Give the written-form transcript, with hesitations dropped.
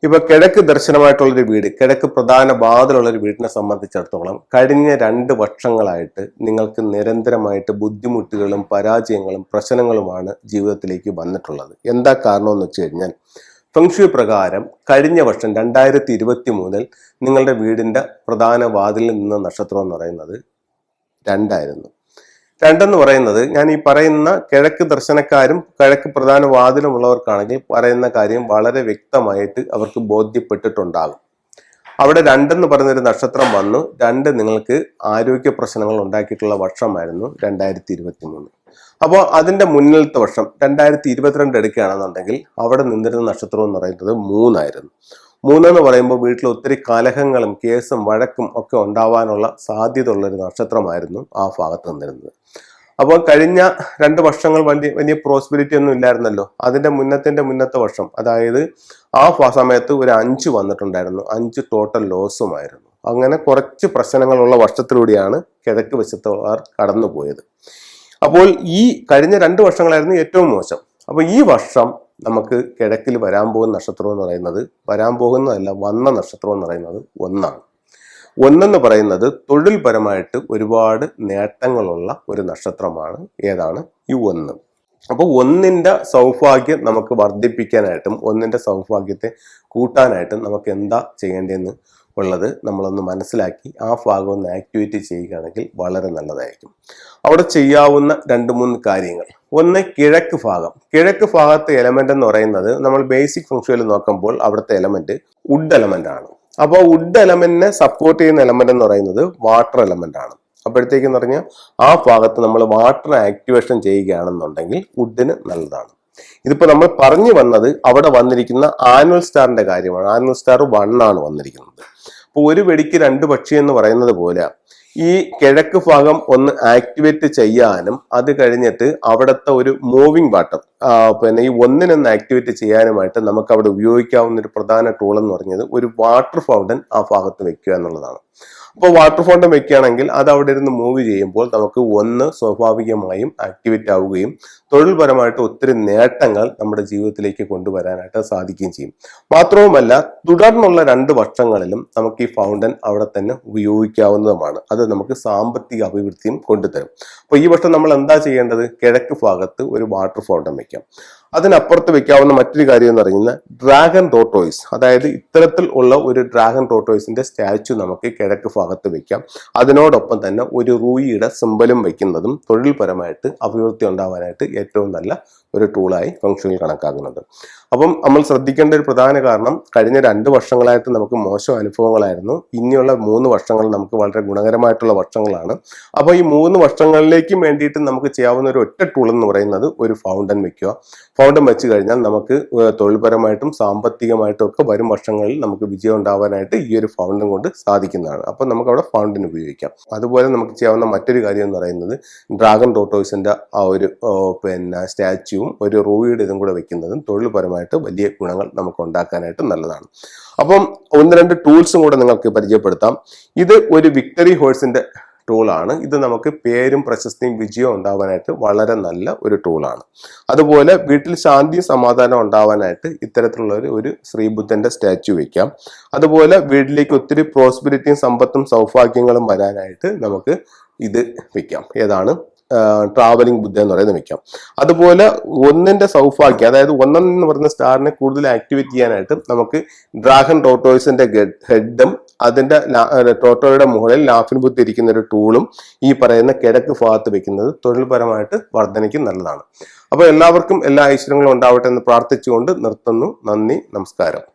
ഇപ്പൊ കിഴക്ക് ദർശനമായിട്ടുള്ളൊരു വീട്, കിഴക്ക് പ്രധാന വാതിലുള്ളൊരു വീടിനെ സംബന്ധിച്ചിടത്തോളം കഴിഞ്ഞ 2 വർഷങ്ങളായിട്ട് നിങ്ങൾക്ക് നിരന്തരമായിട്ട് ബുദ്ധിമുട്ടുകളും പരാജയങ്ങളും പ്രശ്നങ്ങളുമാണ് ജീവിതത്തിലേക്ക് വന്നിട്ടുള്ളത്. എന്താ കാരണമെന്ന് വെച്ച് കഴിഞ്ഞാൽ ഫെങ്ഷുയി പ്രകാരം കഴിഞ്ഞ വർഷം 2023 നിങ്ങളുടെ വീടിന്റെ പ്രധാന വാതിലിൽ നിന്ന നക്ഷത്രം എന്ന് പറയുന്നത് 2 ആയിരുന്നു. 2 എന്ന് പറയുന്നത് ഞാൻ ഈ പറയുന്ന കിഴക്ക് ദർശനക്കാരും കിഴക്ക് പ്രധാന വാതിലുമുള്ളവർക്കാണെങ്കിൽ പറയുന്ന കാര്യം വളരെ വ്യക്തമായിട്ട് അവർക്ക് ബോധ്യപ്പെട്ടിട്ടുണ്ടാകും. അവിടെ 2 എന്ന് പറയുന്നൊരു നക്ഷത്രം വന്നു. 2 നിങ്ങൾക്ക് ആരോഗ്യ പ്രശ്നങ്ങൾ ഉണ്ടാക്കിയിട്ടുള്ള വർഷമായിരുന്നു 2023. അപ്പോൾ അതിന്റെ മുന്നിലത്തെ വർഷം 2022 എടുക്കുകയാണെന്നുണ്ടെങ്കിൽ അവിടെ നിന്നിരുന്ന നക്ഷത്രം എന്ന് പറയുന്നത് 3 ആയിരുന്നു. 3 എന്ന് പറയുമ്പോൾ വീട്ടിൽ ഒത്തിരി കലഹങ്ങളും കേസും വഴക്കും ഒക്കെ ഉണ്ടാവാനുള്ള സാധ്യത ഉള്ളൊരു നക്ഷത്രമായിരുന്നു ആ ഭാഗത്ത് നിന്നിരുന്നത്. അപ്പോൾ കഴിഞ്ഞ 2 വർഷങ്ങൾ വലിയ പ്രോസ്പെരിറ്റി ഒന്നും ഇല്ലായിരുന്നല്ലോ. അതിന്റെ മുന്നത്തെ വർഷം, അതായത് ആ സമയത്ത് ഒരു 5 വന്നിട്ടുണ്ടായിരുന്നു. 5 ടോട്ടൽ ലോസുമായിരുന്നു. അങ്ങനെ കുറച്ച് പ്രശ്നങ്ങളുള്ള വർഷത്തിലൂടെയാണ് കിഴക്ക് വശത്തുള്ളവർ കടന്നുപോയത്. അപ്പോൾ ഈ കഴിഞ്ഞ 2 വർഷങ്ങളായിരുന്നു ഏറ്റവും മോശം. അപ്പോൾ ഈ വർഷം നമുക്ക് കിഴക്കിൽ വരാൻ പോകുന്ന നക്ഷത്രം എന്ന് പറയുന്നത്, വരാൻ പോകുന്നതല്ല, വന്ന നക്ഷത്രം എന്ന് പറയുന്നത് 1 ആണ്. 1 എന്ന് പറയുന്നത് തൊഴിൽപരമായിട്ട് ഒരുപാട് നേട്ടങ്ങളുള്ള ഒരു നക്ഷത്രമാണ്. ഏതാണ് ഈ 1? അപ്പോൾ 1ന്റെ സൗഭാഗ്യം നമുക്ക് വർദ്ധിപ്പിക്കാനായിട്ടും 1ന്റെ സൗഭാഗ്യത്തെ കൂട്ടാനായിട്ടും നമുക്ക് എന്താ ചെയ്യേണ്ടതെന്ന് ഉള്ളത് നമ്മളൊന്ന് മനസ്സിലാക്കി ആ ഭാഗം ഒന്ന് ആക്ടിവേറ്റ് ചെയ്യുകയാണെങ്കിൽ വളരെ നല്ലതായിരിക്കും. അവിടെ ചെയ്യാവുന്ന 2-3 കാര്യങ്ങൾ. ഒന്ന്, കിഴക്ക് ഭാഗം. കിഴക്ക് ഭാഗത്തെ എലമെന്റ് എന്ന് പറയുന്നത് നമ്മൾ ബേസിക് ഫംഗ്ഷനിൽ നോക്കുമ്പോൾ അവിടുത്തെ എലമെന്റ് വുഡ് എലമെന്റ് ആണ്. അപ്പോൾ വുഡ് എലമെന്റിനെ സപ്പോർട്ട് ചെയ്യുന്ന എലമെന്റ് എന്ന് പറയുന്നത് വാട്ടർ എലമെന്റ് ആണ്. അപ്പോഴത്തേക്കെന്ന് പറഞ്ഞാൽ ആ ഭാഗത്ത് നമ്മൾ വാട്ടർ ആക്ടിവേഷൻ ചെയ്യുകയാണെന്നുണ്ടെങ്കിൽ വുഡിന് നല്ലതാണ്. ഇതിപ്പോ നമ്മൾ പറഞ്ഞു വന്നത് അവിടെ വന്നിരിക്കുന്ന ആനുവൽ സ്റ്റാറിന്റെ കാര്യമാണ്. ആനുവൽ സ്റ്റാർ 1 ആണ് വന്നിരിക്കുന്നത്. അപ്പോൾ ഒരു വെടിക്ക് 2 പക്ഷി എന്ന് പറയുന്നത് പോലെ ഈ കിഴക്ക് ഭാഗം ഒന്ന് ആക്ടിവേറ്റ് ചെയ്യാനും അത് കഴിഞ്ഞിട്ട് അവിടുത്തെ ഒരു മൂവിങ് വാട്ടർ പിന്നെ ഈ 1 ആക്ടിവേറ്റ് ചെയ്യാനുമായിട്ട് നമുക്ക് അവിടെ ഉപയോഗിക്കാവുന്ന ഒരു പ്രധാന ടൂൾ എന്ന് പറഞ്ഞത് ഒരു വാട്ടർ ഫൗണ്ടൻ ആ ഭാഗത്ത് വെക്കുക എന്നുള്ളതാണ്. അപ്പോൾ വാട്ടർ ഫൗണ്ടൻ വെക്കുകയാണെങ്കിൽ അത് അവിടെ ഇരുന്ന് മൂവ് ചെയ്യുമ്പോൾ നമുക്ക് 1 സ്വാഭാവികമായും ആക്ടിവേറ്റ് ആവുകയും തൊഴിൽപരമായിട്ട് ഒത്തിരി നേട്ടങ്ങൾ നമ്മുടെ ജീവിതത്തിലേക്ക് കൊണ്ടുവരാനായിട്ട് സാധിക്കുകയും ചെയ്യും. മാത്രവുമല്ല തുടർന്നുള്ള 2 വർഷങ്ങളിലും നമുക്ക് ഈ ഫൗണ്ടൻ അവിടെ തന്നെ ഉപയോഗിക്കാവുന്നതുമാണ്. അത് നമുക്ക് സാമ്പത്തിക അഭിവൃദ്ധിയും കൊണ്ടുതരും. അപ്പോൾ ഈ വർഷം നമ്മൾ എന്താ ചെയ്യേണ്ടത്? കിഴക്ക് ഭാഗത്ത് ഒരു വാട്ടർ ഫൗണ്ടൻ വെക്കാം. അതിനപ്പുറത്ത് വെക്കാവുന്ന മറ്റൊരു കാര്യം എന്ന് പറയുന്നത് ഡ്രാഗൺ ടോർട്ടോയിസ്, അതായത് ഇത്തരത്തിൽ ഉള്ള ഒരു ഡ്രാഗൺ ടോർട്ടോയിസിന്റെ സ്റ്റാച്ചു നമുക്ക് കിഴക്ക് ഭാഗത്ത് വെക്കാം. അതിനോടൊപ്പം തന്നെ ഒരു റൂയിയുടെ സിമ്പലും വെക്കുന്നതും തൊഴിൽപരമായിട്ട് അഭിവൃദ്ധി ഉണ്ടാവാനായിട്ട് ഏറ്റവും നല്ല ഒരു ടൂളായി ഫംഗ്ഷനിൽ കണക്കാക്കുന്നത്. അപ്പം നമ്മൾ ശ്രദ്ധിക്കേണ്ട ഒരു പ്രധാന കാരണം, കഴിഞ്ഞ 2 വർഷങ്ങളായിട്ട് നമുക്ക് മോശം അനുഭവങ്ങളായിരുന്നു. ഇനിയുള്ള 3 വർഷങ്ങൾ നമുക്ക് വളരെ ഗുണകരമായിട്ടുള്ള വർഷങ്ങളാണ്. അപ്പോൾ ഈ 3 വർഷങ്ങളിലേക്കും വേണ്ടിയിട്ട് നമുക്ക് ചെയ്യാവുന്ന ഒരു ഒറ്റ ടൂൾ എന്ന് പറയുന്നത് ഒരു ഫൗണ്ടൻ വെക്കുക. ഫൗണ്ടൻ വെച്ച് കഴിഞ്ഞാൽ നമുക്ക് തൊഴിൽപരമായിട്ടും സാമ്പത്തികമായിട്ടും ഒക്കെ വരും വർഷങ്ങളിൽ നമുക്ക് വിജയം ഉണ്ടാവാനായിട്ട് ഈ ഒരു ഫൗണ്ടൻ കൊണ്ട് സാധിക്കുന്നതാണ്. അപ്പോൾ നമുക്ക് അവിടെ ഫൗണ്ടൻ ഉപയോഗിക്കാം. അതുപോലെ നമുക്ക് ചെയ്യാവുന്ന മറ്റൊരു കാര്യം എന്ന് പറയുന്നത് ഡ്രാഗൺ ടോർട്ടോയിസിന്റെ ആ ഒരു സ്റ്റാച്യുവും ഒരു റൂയിയുടെ ഇതും കൂടെ വെക്കുന്നതും തൊഴിൽപരമായിട്ട് വലിയ ഗുണങ്ങൾ നമുക്ക് ഉണ്ടാക്കാനായിട്ട് നല്ലതാണ്. അപ്പം 1-2 ടൂൾസും കൂടെ നിങ്ങൾക്ക് പരിചയപ്പെടുത്താം. ഇത് ഒരു വിക്ടറി ഹോഴ്സിന്റെ ടൂളാണ്. ഇത് നമുക്ക് പേരും പ്രശസ്തിയും വിജയവും ഉണ്ടാവാനായിട്ട് വളരെ നല്ല ഒരു ടൂളാണ്. അതുപോലെ വീട്ടിൽ ശാന്തിയും സമാധാനം ഉണ്ടാവാനായിട്ട് ഇത്തരത്തിലുള്ള ഒരു ശ്രീബുദ്ധന്റെ സ്റ്റാച്യു വെക്കാം. അതുപോലെ വീട്ടിലേക്ക് ഒത്തിരി പ്രോസ്പെരിറ്റിയും സമ്പത്തും സൗഭാഗ്യങ്ങളും വരാനായിട്ട് നമുക്ക് ഇത് വെക്കാം. ഏതാണ്? ട്രാവലിംഗ് ബുദ്ധ എന്ന് പറയുന്നത് വെക്കാം. അതുപോലെ 1ന്റെ സൗഭാഗ്യം, അതായത് 1 എന്ന് പറയുന്ന സ്റ്റാറിനെ കൂടുതൽ ആക്ടിവേറ്റ് ചെയ്യാനായിട്ട് നമുക്ക് ഡ്രാഗൺ ടോർട്ടോയിസിന്റെ ഹെഡും അതിന്റെ ടോർട്ടോയുടെ മുകളിൽ ലാഫിൻ ബുദ്ധ ഇരിക്കുന്ന ഒരു ടൂളും ഈ പറയുന്ന കിഴക്ക് ഭാഗത്ത് വെക്കുന്നത് തൊഴിൽപരമായിട്ട് വർധനയ്ക്ക് നല്ലതാണ്. അപ്പോൾ എല്ലാവർക്കും എല്ലാ ഐശ്വര്യങ്ങളും ഉണ്ടാവട്ടെ എന്ന് പ്രാർത്ഥിച്ചുകൊണ്ട് നിർത്തുന്നു. നന്ദി, നമസ്കാരം.